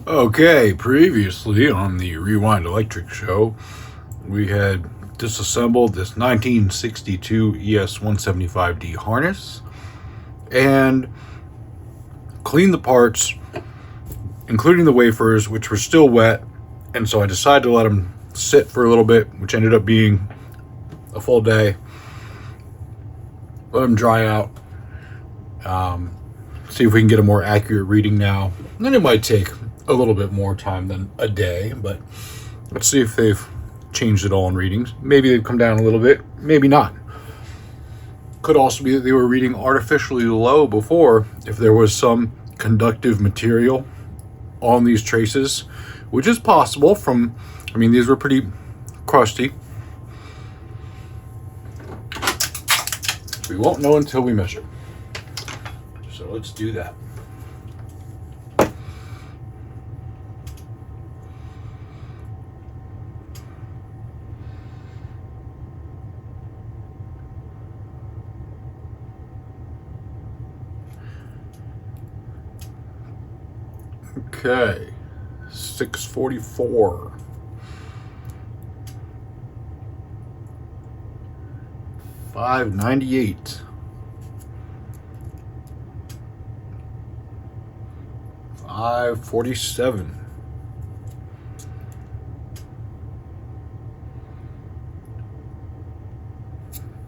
Okay, previously on the Rewind Electric show, we had disassembled this 1962 ES-175D harness and cleaned the parts, including the wafers, which were still wet, and so I decided to let them sit for a little bit, which ended up being a full day. Let them dry out, see if we can get a more accurate reading now. And it might take a little bit more time than a day, but let's see if they've changed it all in readings. Maybe they've come down a little bit, maybe not. Could also be that they were reading artificially low before, if there was some conductive material on these traces, which is possible from, I mean, these were pretty crusty. We won't know until we measure. So let's do that. Okay, 644. 598. 547.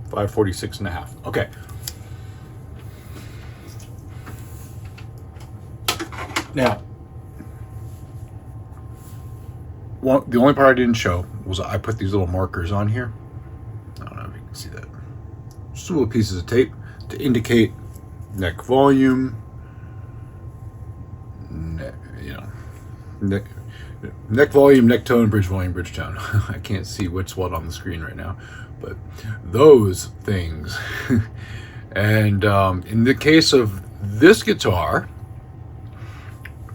546 and a half. Okay. Now, the only part I didn't show was I put these little markers on here. I don't know if you can see that. Just little pieces of tape to indicate neck volume, neck volume, neck tone, bridge volume, bridge tone. I can't see what's what on the screen right now, but those things. And in the case of this guitar,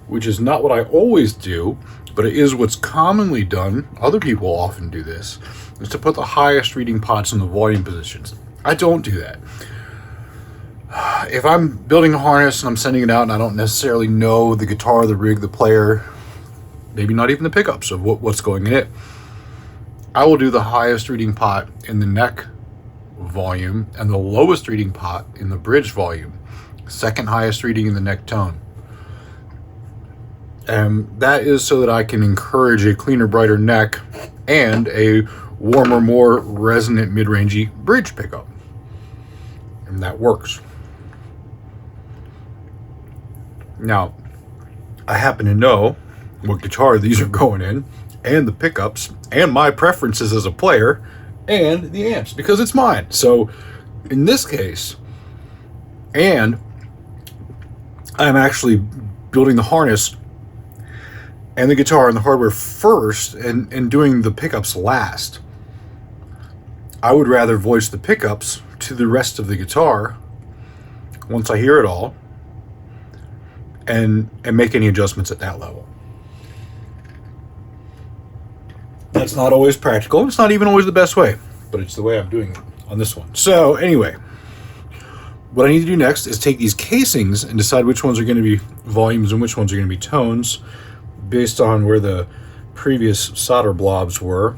which is not what I always do, but it is what's commonly done, other people often do this, is to put the highest reading pots in the volume positions. I don't do that. If I'm building a harness and I'm sending it out and I don't necessarily know the guitar, the rig, the player, maybe not even the pickups of what's going in it, I will do the highest reading pot in the neck volume and the lowest reading pot in the bridge volume, second highest reading in the neck tone. And that is so that I can encourage a cleaner, brighter neck and a warmer, more resonant, mid-rangey bridge pickup. And that works. Now, I happen to know what guitar these are going in, and the pickups, and my preferences as a player, and the amps, because it's mine. So, in this case, and I'm actually building the harness and the guitar and the hardware first and doing the pickups last. I would rather voice the pickups to the rest of the guitar once I hear it all and make any adjustments at that level. That's not always practical. It's not even always the best way, but it's the way I'm doing it on this one. So anyway, what I need to do next is take these casings and decide which ones are going to be volumes and which ones are going to be tones, based on where the previous solder blobs were.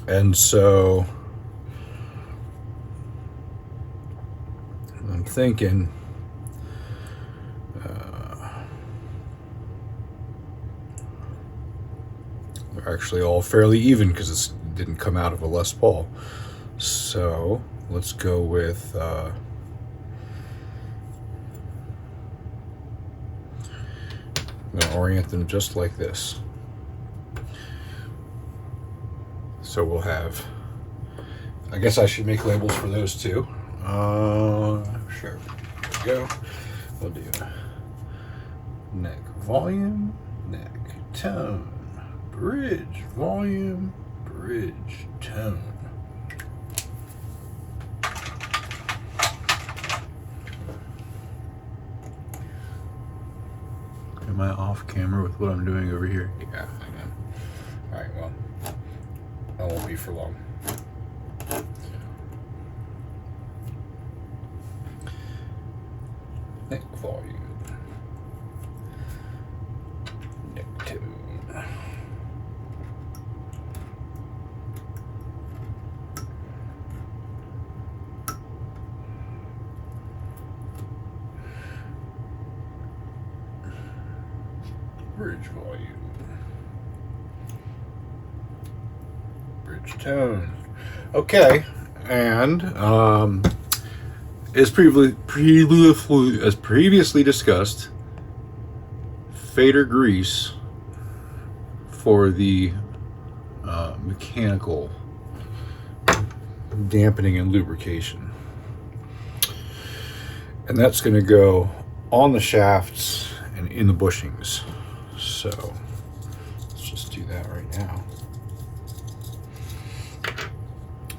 And so I'm thinking they're actually all fairly even because it didn't come out of a Les Paul. So let's go with I'm going to orient them just like this. So we'll have, I guess I should make labels for those too. Sure. There we go. We'll do neck volume, neck tone, bridge volume, bridge tone. Am I off camera with what I'm doing over here? Yeah, I am. All right, well, I won't be for long. Neck volume. Neck tone. Bridge volume. Bridge tone. Okay, and as previously discussed, fader grease for the mechanical dampening and lubrication, and that's going to go on the shafts and in the bushings. So let's just do that right now.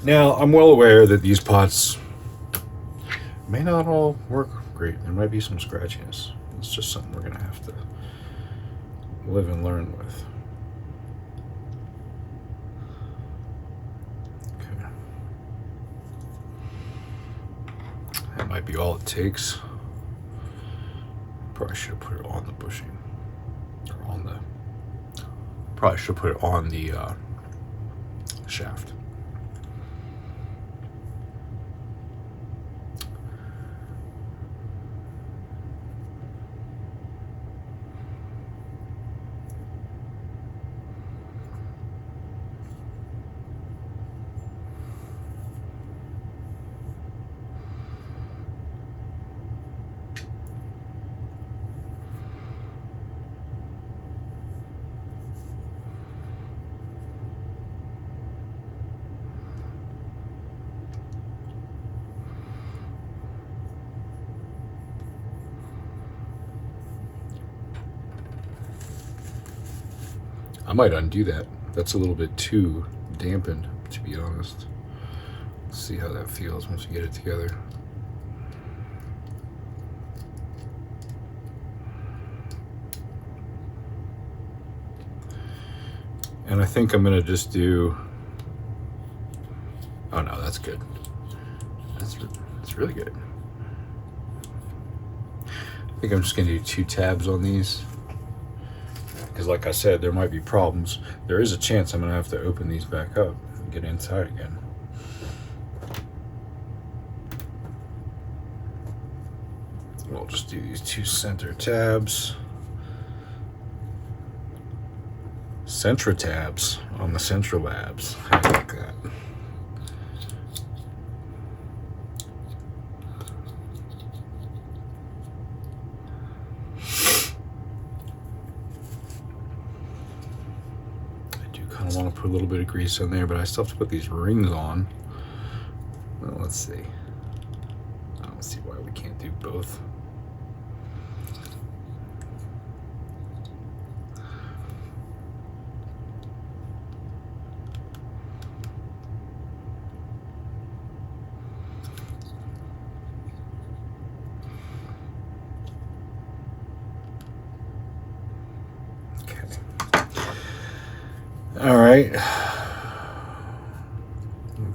Now, I'm well aware that these pots may not all work great. There might be some scratchiness. It's just something we're going to have to live and learn with. Okay. That might be all it takes. Probably should have put it on the bushing. Or on the... Probably should put it on the shaft. I might undo that. That's a little bit too dampened, to be honest. Let's see how that feels once we get it together. And I think I'm gonna just do, oh no, that's good. That's really good. I think I'm just gonna do 2 tabs on these. Because like I said, there might be problems. There is a chance I'm gonna have to open these back up and get inside again. We'll just do these 2 center tabs. Centra tabs on the central labs. How do you like that? I want to put a little bit of grease on there, but I still have to put these rings on. Well, let's see. I don't see why we can't do both. All right, I'll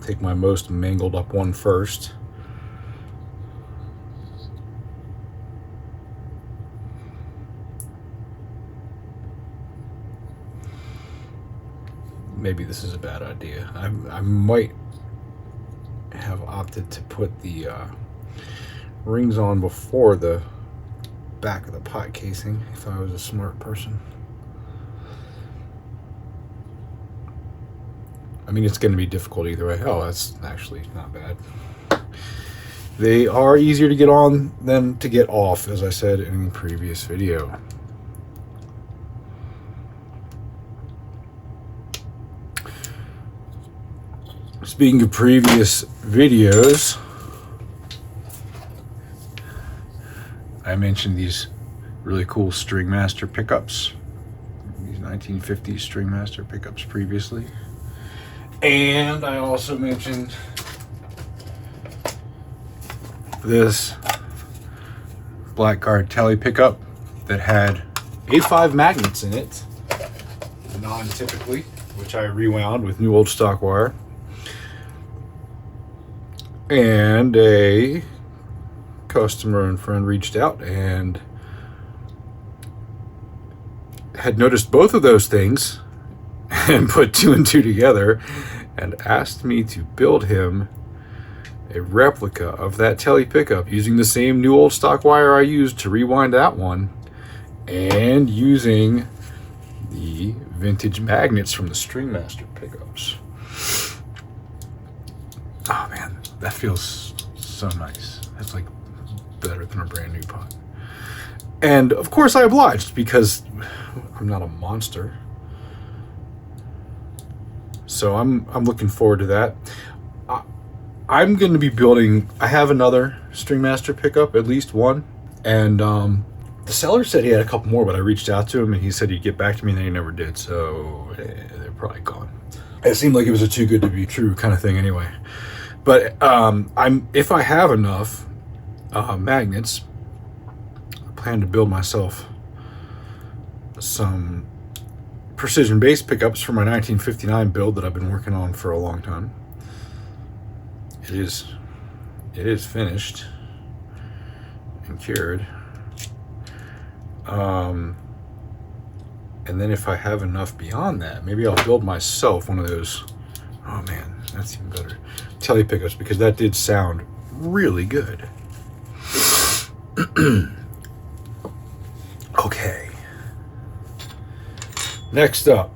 take my most mangled up one first. Maybe this is a bad idea. I might have opted to put the rings on before the back of the pot casing if I was a smart person. I mean, it's going to be difficult either way. Oh, that's actually not bad. They are easier to get on than to get off, as I said in the previous video. Speaking of previous videos, I mentioned these really cool String Master pickups. These 1950s String Master pickups previously. And I also mentioned this Blackguard Tele pickup that had A5 magnets in it, non-typically, which I rewound with new old stock wire. And a customer and friend reached out and had noticed both of those things and put two and two together and asked me to build him a replica of that Tele pickup using the same new old stock wire I used to rewind that one, and using the vintage magnets from the Stringmaster pickups. Oh man, that feels so nice. That's like better than a brand new pot. And of course I obliged, because I'm not a monster. So I'm looking forward to that. I'm going to be building, I have another Stringmaster pickup, at least one. And the seller said he had a couple more, but I reached out to him and he said he'd get back to me, and then he never did. So they're probably gone. It seemed like it was a too good to be true kind of thing anyway. But if I have enough magnets, I plan to build myself some precision bass pickups for my 1959 build that I've been working on for a long time. It is finished and cured. And then if I have enough beyond that, maybe I'll build myself one of those. Oh man, that's even better. Tele pickups, because that did sound really good. Okay. Next up,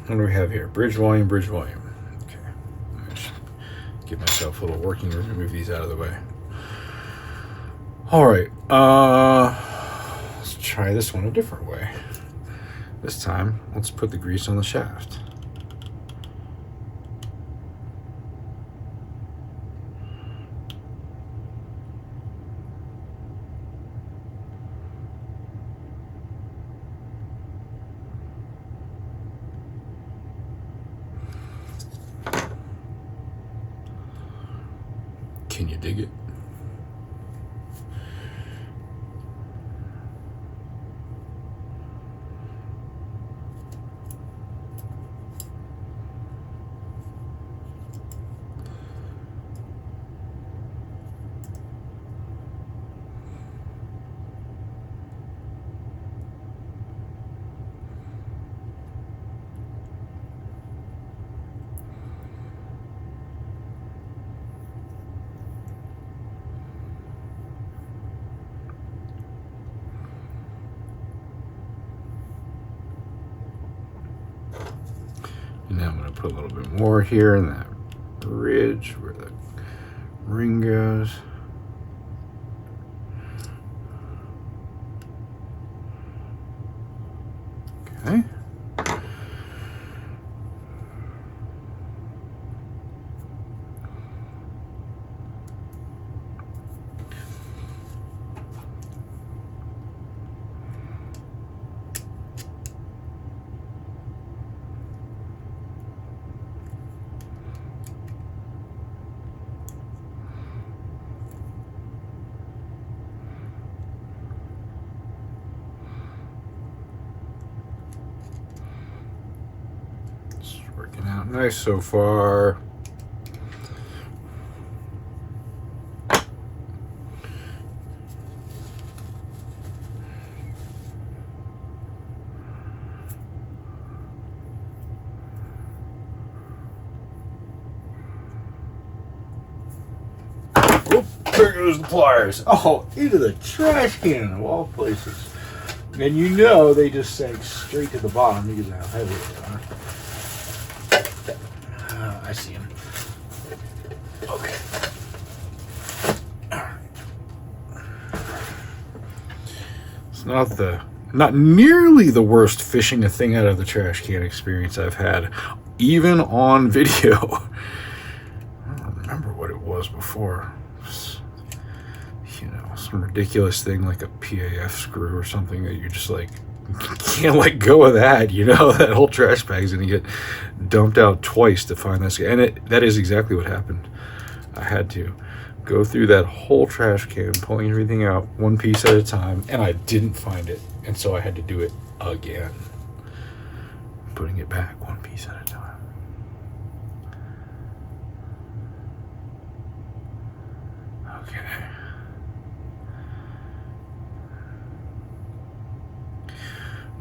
what do we have here? Bridge volume, bridge volume. Okay. Give myself a little working room to move these out of the way. All right. Let's try this one a different way. This time, let's put the grease on the shaft. Can you dig it? And now I'm going to put a little bit more here in that ridge where the ring goes. Okay. Working out nice so far. Oop, there goes the pliers. Oh, into the trash can of all places. And you know they just sank straight to the bottom because of how heavy they are. I see him. Okay. It's not nearly the worst fishing a thing out of the trash can experience I've had, even on video. I don't remember what it was before. You know, some ridiculous thing like a PAF screw or something that you just like can't let go of that, you know. That whole trash bag's gonna get dumped out twice to find this, and that is exactly what happened. I had to go through that whole trash can, pulling everything out one piece at a time, and I didn't find it, and so I had to do it again, putting it back one piece at a time. Okay.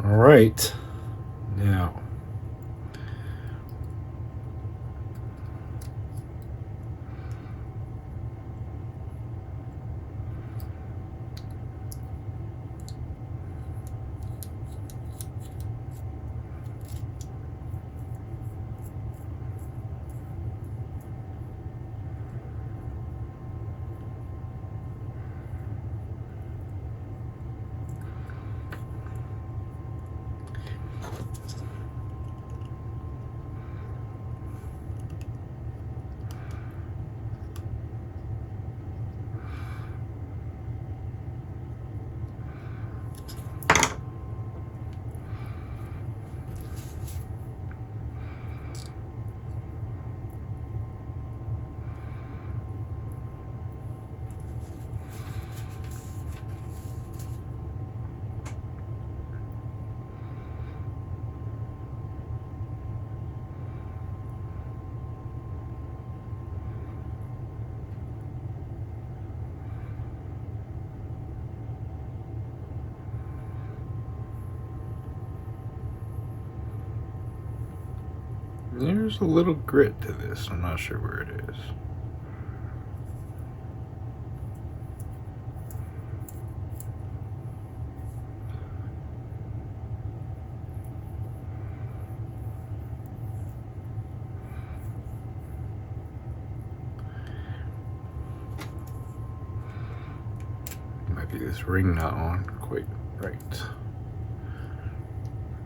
All right. Now, there's a little grit to this. I'm not sure where it is. Might be this ring not on quite right.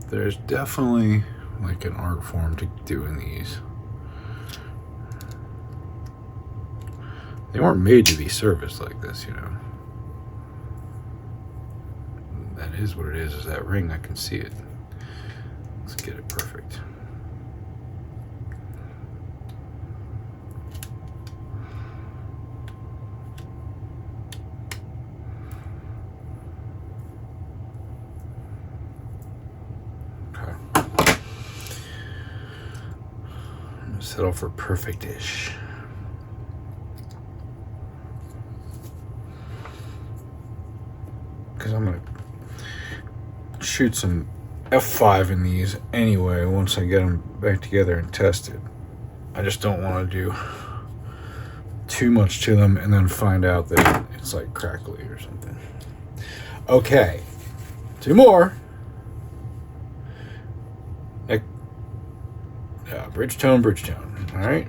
There's definitely like an art form to doing these. They weren't made to be serviced like this, you know. That is what it is that ring. I can see it. Let's get it perfect. Settle for perfect-ish. Because I'm going to shoot some F5 in these anyway once I get them back together and tested. I just don't want to do too much to them and then find out that it's like crackly or something. Okay, 2 more. Bridge tone, all right.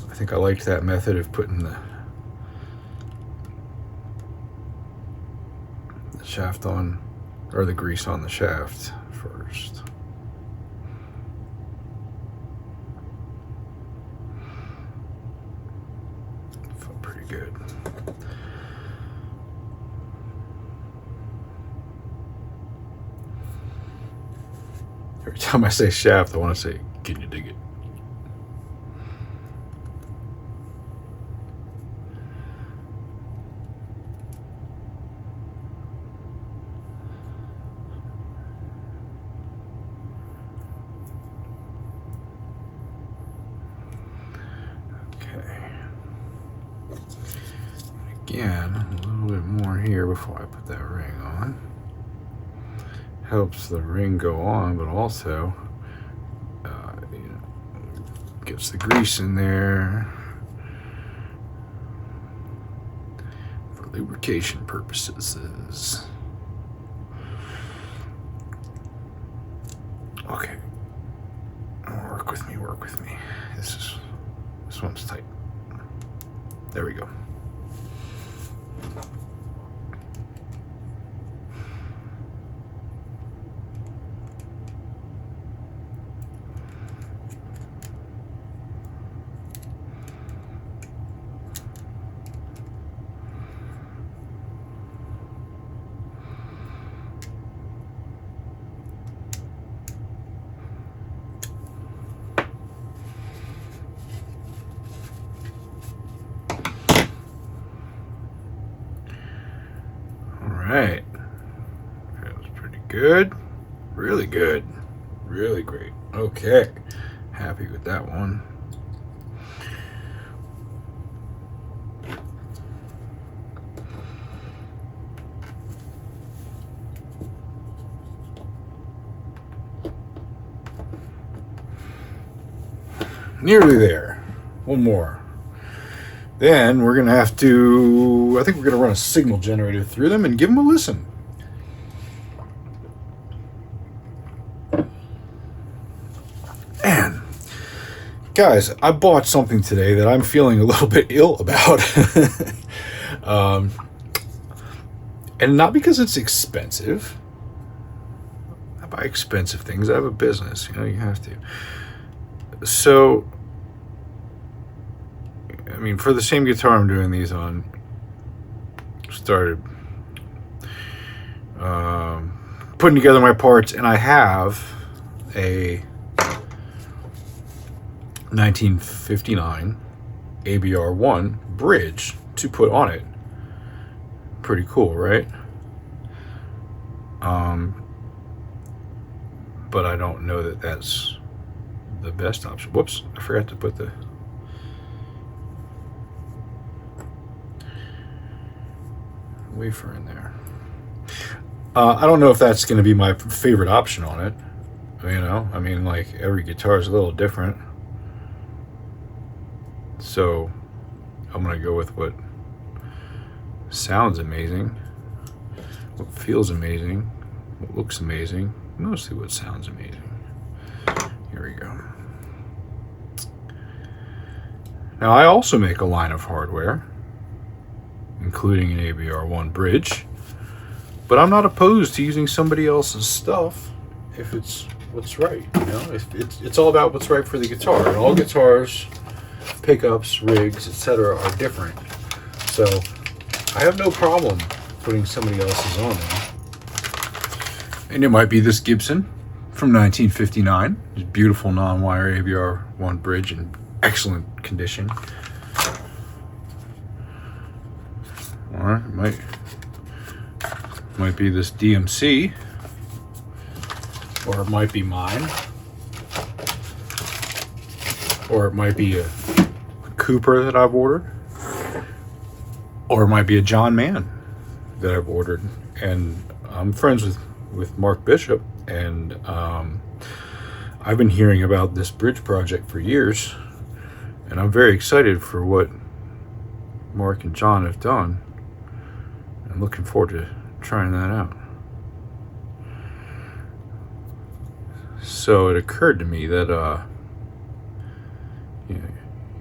I think I liked that method of putting the shaft on, or the grease on the shaft first. Felt pretty good. Every time I say shaft, I want to say, can you dig it? Okay. Again, a little bit more here before I put that ring on. Helps the ring go on, but also you know, gets the grease in there for lubrication purposes. Okay, work with me, work with me. This one's tight. There we go. Right, that was pretty good, really good, really great. Okay, happy with that one. Nearly there. One more. Then we're going to have to, I think we're going to run a signal generator through them and give them a listen. And guys, I bought something today that I'm feeling a little bit ill about. And not because it's expensive. I buy expensive things. I have a business. You know, you have to. So, I mean, for the same guitar I'm doing these on, started putting together my parts, and I have a 1959 ABR1 bridge to put on it. Pretty cool, right? But I don't know that that's the best option. Whoops, I forgot to put the wafer in there. I don't know if that's going to be my favorite option on it. You know, I mean, like, every guitar is a little different. So I'm going to go with what sounds amazing, what feels amazing, what looks amazing, mostly what sounds amazing. Here we go. Now, I also make a line of hardware, including an ABR1 bridge, but I'm not opposed to using somebody else's stuff if it's what's right. You know, if it's all about what's right for the guitar, and all guitars, pickups, rigs, etc. are different. So I have no problem putting somebody else's on there. And it might be this Gibson from 1959. It's beautiful non-wire ABR1 bridge in excellent condition. Or it might be this DMC, or it might be mine, or it might be a Cooper that I've ordered, or it might be a John Mann that I've ordered. And I'm friends with Mark Bishop, and I've been hearing about this bridge project for years, and I'm very excited for what Mark and John have done. I'm looking forward to trying that out. So it occurred to me that you know,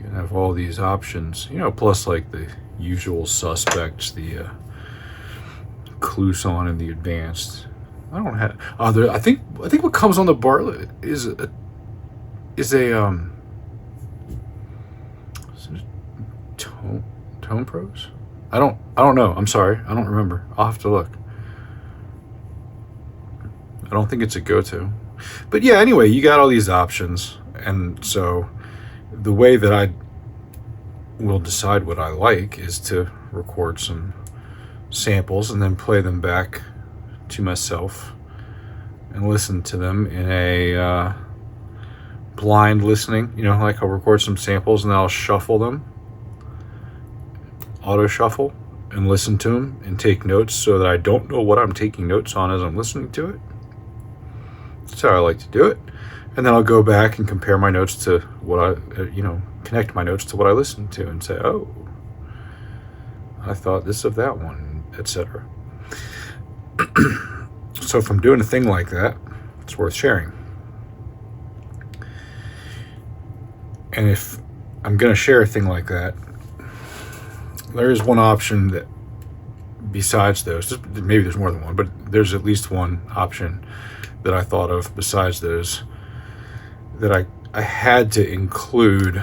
you have all these options, you know, plus like the usual suspects, the Kluson and the Advanced. I don't have. I think what comes on the Bartlett is a Tone Pros. I don't know. I'm sorry. I don't remember. I'll have to look. I don't think it's a go-to. But yeah, anyway, you got all these options, and so the way that I will decide what I like is to record some samples and then play them back to myself and listen to them in a blind listening. You know, like I'll record some samples and then I'll shuffle them, auto shuffle, and listen to them and take notes so that I don't know what I'm taking notes on as I'm listening to it. That's how I like to do it. And then I'll go back and compare my notes to what I, connect my notes to what I listened to and say, oh, I thought this of that one, etc. So if I'm doing a thing like that, it's worth sharing. And if I'm going to share a thing like that, there is one option that, besides those, maybe there's more than one, but there's at least one option that I thought of besides those that I had to include,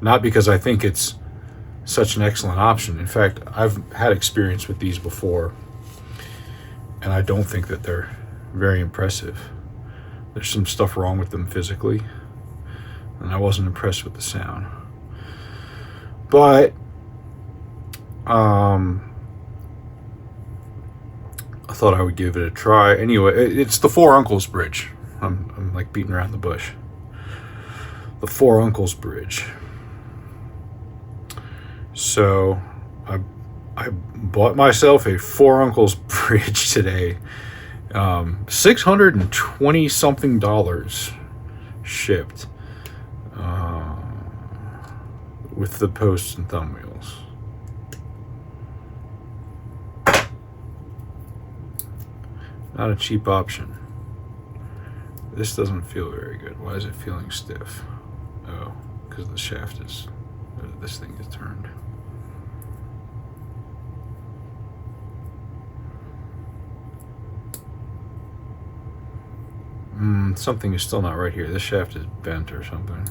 not because I think it's such an excellent option. In fact, I've had experience with these before, and I don't think that they're very impressive. There's some stuff wrong with them physically, and I wasn't impressed with the sound. But I thought I would give it a try. Anyway, it's the Four Uncles Bridge. I'm like beating around the bush. The Four Uncles Bridge. So I bought myself a Four Uncles Bridge today. $620 something shipped. with the posts and thumb wheels. Not a cheap option. This doesn't feel very good. Why is it feeling stiff? Oh, because the shaft is, this thing is turned. Something is still not right here. This shaft is bent or something.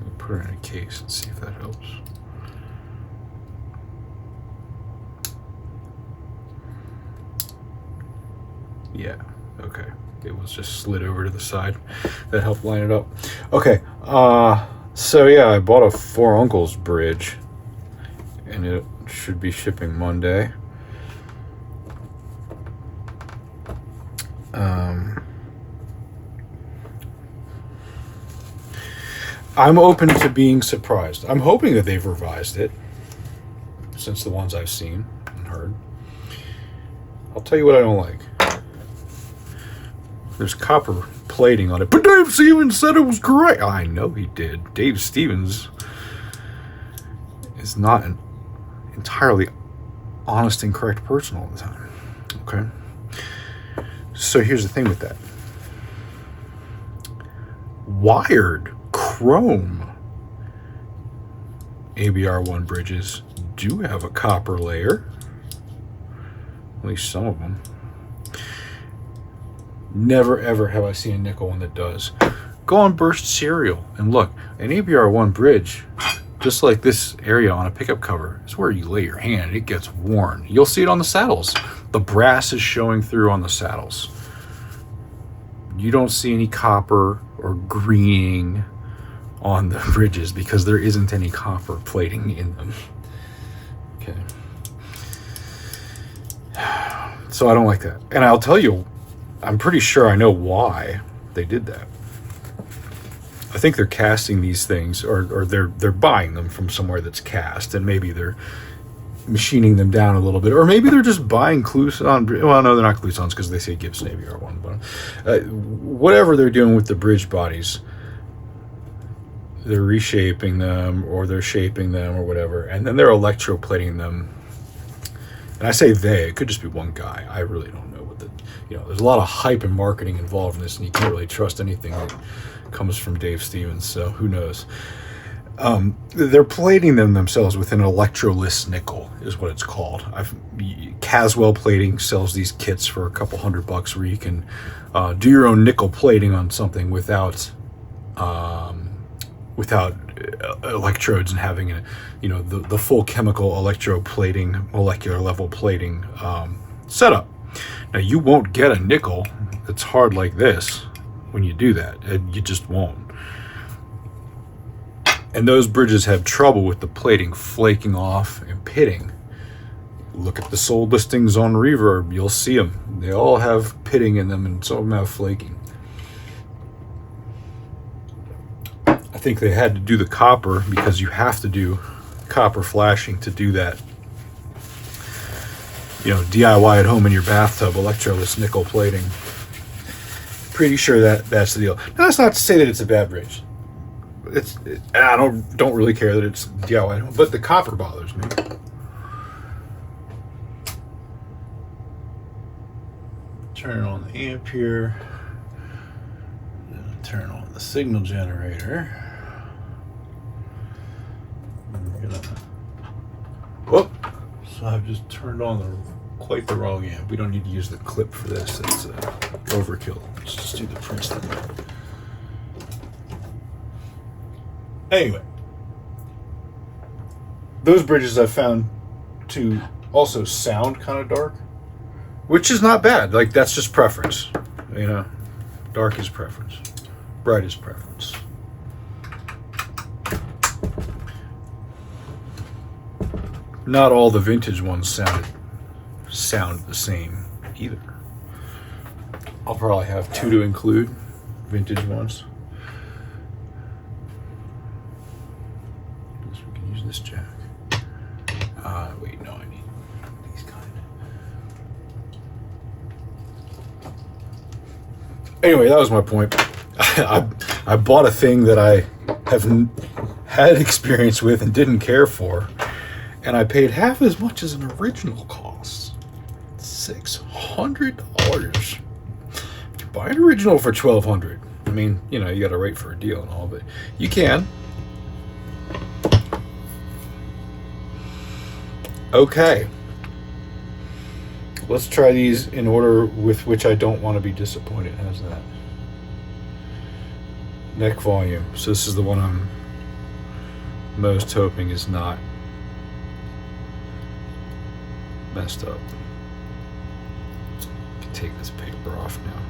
We'll put her in a case and see if that helps. Yeah, okay. It was just slid over to the side. That helped line it up. Okay, so yeah, I bought a Four Uncles bridge, and it should be shipping Monday. I'm open to being surprised. I'm hoping that they've revised it, since the ones I've seen and heard. I'll tell you what I don't like. There's copper plating on it. But Dave Stevens said it was correct. I know he did. Dave Stevens is not an entirely honest and correct person all the time. Okay? So here's the thing with that. Wired chrome ABR1 bridges do have a copper layer. At least some of them. Never ever have I seen a nickel one that does. Go on Burst Serial and look. An ABR1 bridge, just like this area on a pickup cover, is where you lay your hand. It gets worn. You'll see it on the saddles. The brass is showing through on the saddles. You don't see any copper or greening on the bridges because there isn't any copper plating in them. Okay. So I don't like that. And I'll tell you, I'm pretty sure I know why they did that. I think they're casting these things, or they're buying them from somewhere that's cast, and maybe they're machining them down a little bit, or maybe they're just buying Clouson. Well, no, they're not Clousons because they say Gibson ABR1, but whatever they're doing with the bridge bodies, they're reshaping them, or they're shaping them, or whatever, and then they're electroplating them. And I say they, it could just be one guy. I really don't know what the, there's a lot of hype and marketing involved in this, and you can't really trust anything that comes from Dave Stevens, so who knows. They're plating them themselves with an electroless nickel, is what it's called. Caswell Plating sells these kits for a couple $100 where you can do your own nickel plating on something without electrodes and having the full chemical electroplating, molecular level plating setup. Now you won't get a nickel that's hard like this when you do that. You just won't. And those bridges have trouble with the plating flaking off and pitting. Look at the sold listings on Reverb, you'll see them. They all have pitting in them, and some of them have flaking. I think they had to do the copper because you have to do copper flashing to do that. DIY at home in your bathtub, electroless nickel plating. Pretty sure that's the deal. Now, that's not to say that it's a bad bridge. I don't really care that it's DIY at home, but the copper bothers me. Turn on the amp here. Turn on the signal generator. Whoop! So I've just turned on quite the wrong amp. We don't need to use the clip for this. That's overkill. Let's just do the Princeton. Anyway, those bridges I've found to also sound kind of dark, which is not bad. Like, that's just preference. Dark is preference. Bright is preference. Not all the vintage ones sound the same either. I'll probably have 2 to include, vintage ones. I guess we can use this jack. Wait, no, I need these kind. Anyway, that was my point. I bought a thing that I have had experience with and didn't care for, and I paid half as much as an original cost. $600. Buy an original for $1,200. I mean, you know, you got to wait for a deal and all, but you can. Okay. Let's try these in order with which I don't want to be disappointed. How's that? Neck volume. So this is the one I'm most hoping is not messed up. I can take this paper off now.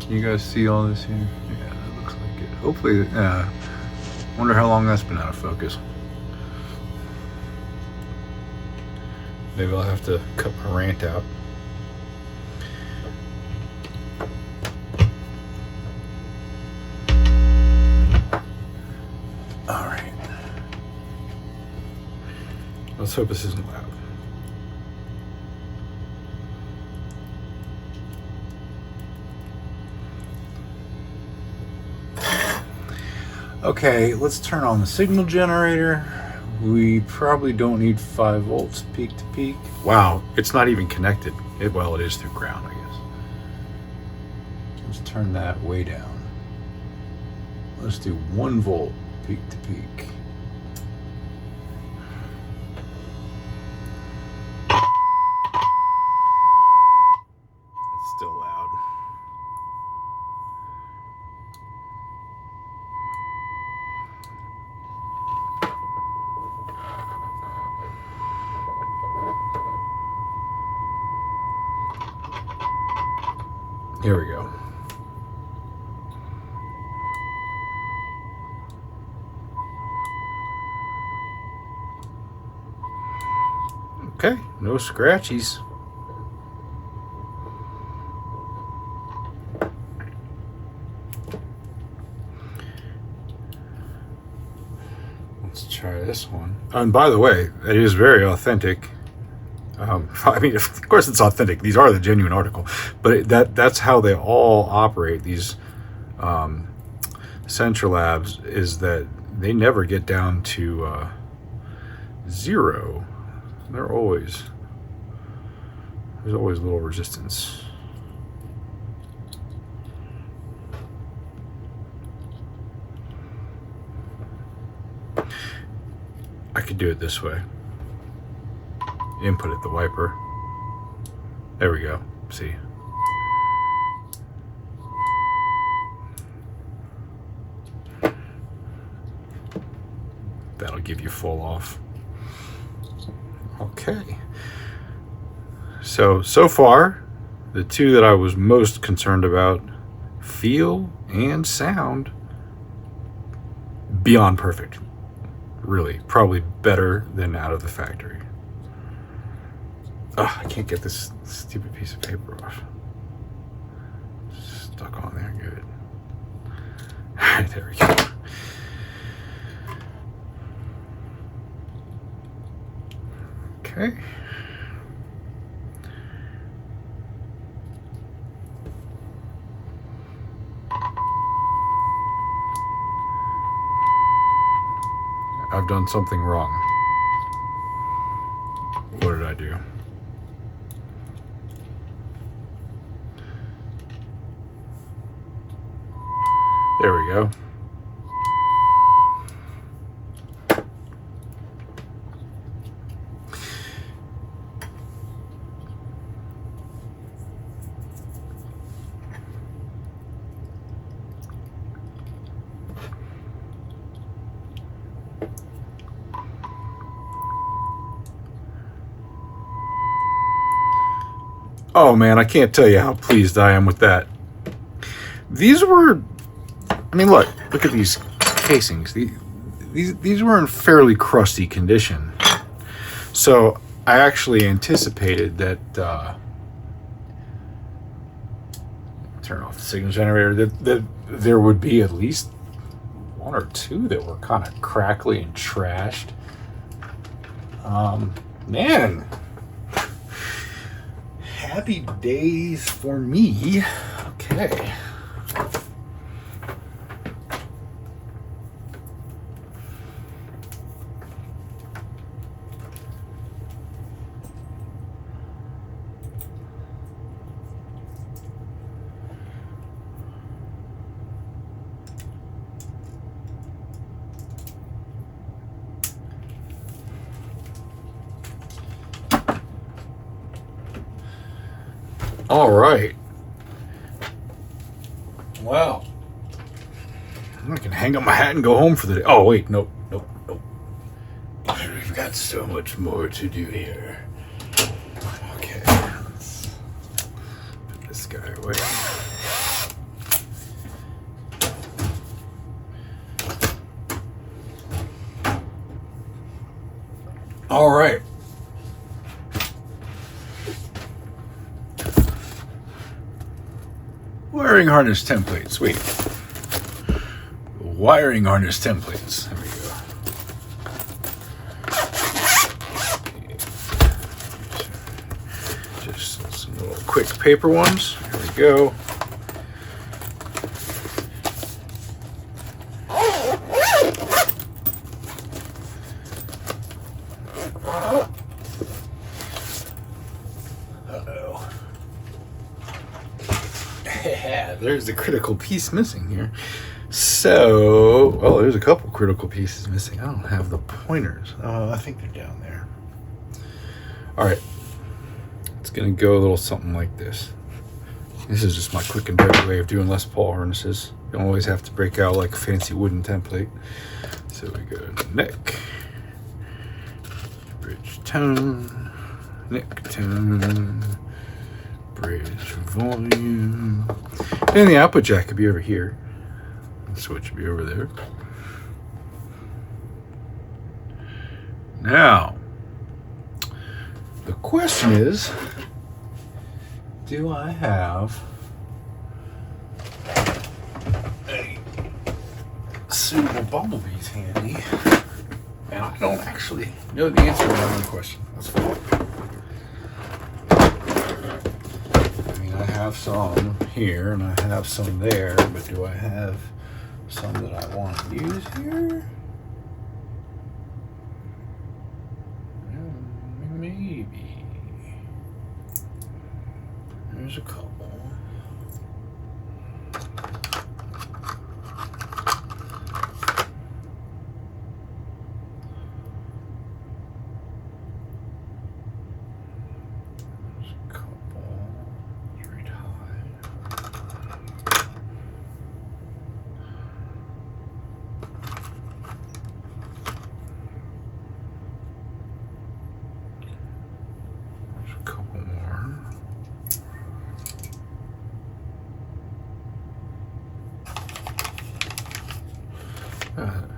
Can you guys see all this here? Yeah, that looks like it. Hopefully, wonder how long that's been out of focus. Maybe I'll have to cut my rant out. All right. Let's hope this isn't loud. Okay, let's turn on the signal generator. We probably don't need 5 volts peak to peak. Wow, it's not even connected. Well, it is through ground, I guess. Let's turn that way down. Let's do 1 volt peak to peak. It's still loud. Here we go. Okay, no scratchies. Let's try this one. And by the way, it is very authentic. I mean, of course it's authentic. These are the genuine article, but that's how they all operate. These Central Labs is that they never get down to 0. There's always a little resistance. I could do it this way. Input at the wiper. There we go. See. That'll give you full off. Okay. So far, the two that I was most concerned about, feel and sound, beyond perfect. Really, probably better than out of the factory. Oh, I can't get this stupid piece of paper off. Stuck on there, good. All right, there we go. Okay. I've done something wrong. What did I do? There we go. Oh man, I can't tell you how pleased I am with that. These were, I mean, look at these casings. These were in fairly crusty condition. So I actually anticipated that, turn off the signal generator, that there would be at least 1 or 2 that were kind of crackly and trashed. Man, happy days for me. Okay. All right. Well, I can hang up my hat and go home for the day. Oh, wait. Nope. We've got so much more to do here. Okay. Let's put this guy away. All right. Wiring harness templates. Sweet. Wiring harness templates. There we go. Just some little quick paper ones. Here we go. There's the critical piece missing here. So, well, there's a couple critical pieces missing. I don't have the pointers. Oh, I think they're down there. All right. It's going to go a little something like this. This is just my quick and dirty way of doing Les Paul harnesses. You don't always have to break out like a fancy wooden template. So we go neck, bridge tone, neck tone, bridge volume, and the output jack could be over here. The switch would be over there. Now, the question is, do I have any suitable bumblebees handy? And I don't actually know the answer to that one question. That's fine. I have some here and I have some there, but do I have some that I want to use here? Maybe. There's a couple.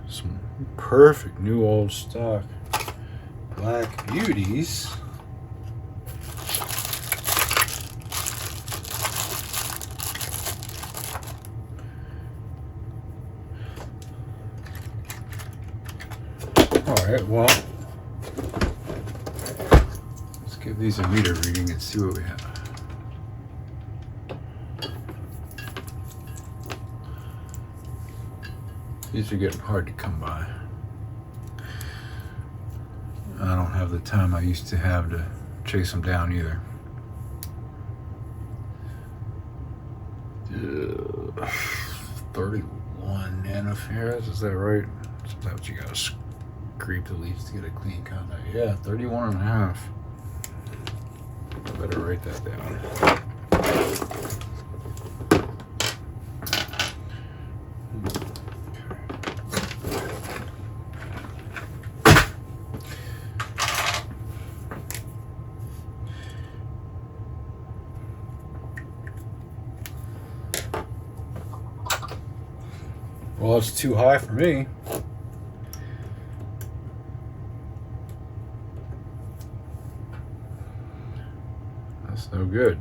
Some perfect new old stock black beauties. All right, well, let's give these a meter reading and see what we have. These are getting hard to come by. I don't have the time I used to have to chase them down either. 31 nanofarads, is that right? Sometimes you gotta scrape the leaves to get a clean contact. Yeah, 31 and a half. I better write that down. Well, it's too high for me. That's no good.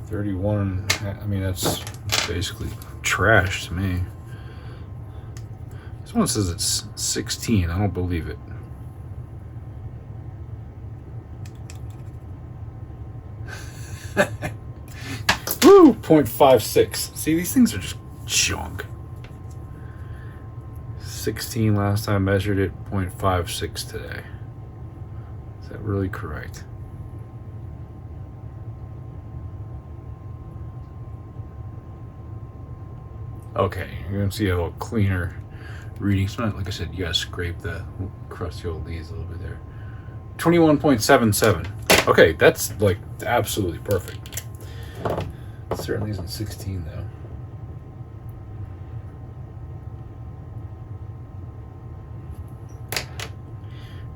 31, I mean, that's basically trash to me. This one says it's 16. I don't believe it. Woo, 0.56. See, these things are just junk. 16 last time I measured it, 0.56 today. Is that really correct? Okay, you're gonna see a little cleaner reading. It's not, like I said, you gotta scrape the crusty old leaves a little bit there. 21.77. Okay, that's like absolutely perfect. It certainly isn't 16 though.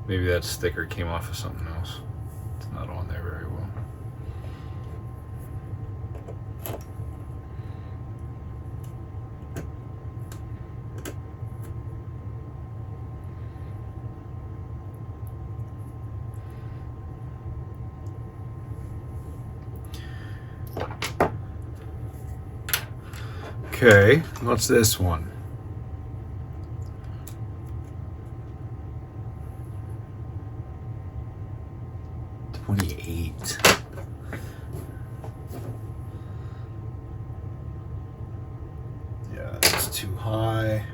Maybe that sticker came off of something else. It's not on there very well. Okay, what's this one? Yeah, that's too high.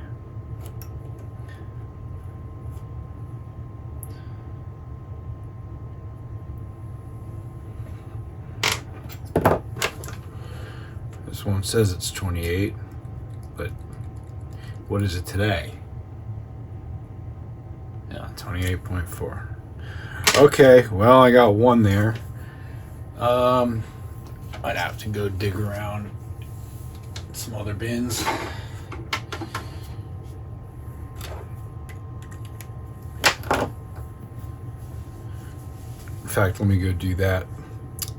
This one says it's 28, but what is it today? Yeah, 28.4. Okay, well, I got one there. I'd have to go dig around some other bins. In fact, let me go do that.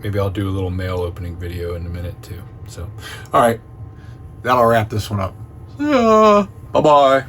Maybe I'll do a little mail opening video in a minute too. So, all right, that'll wrap this one up. Yeah, bye-bye.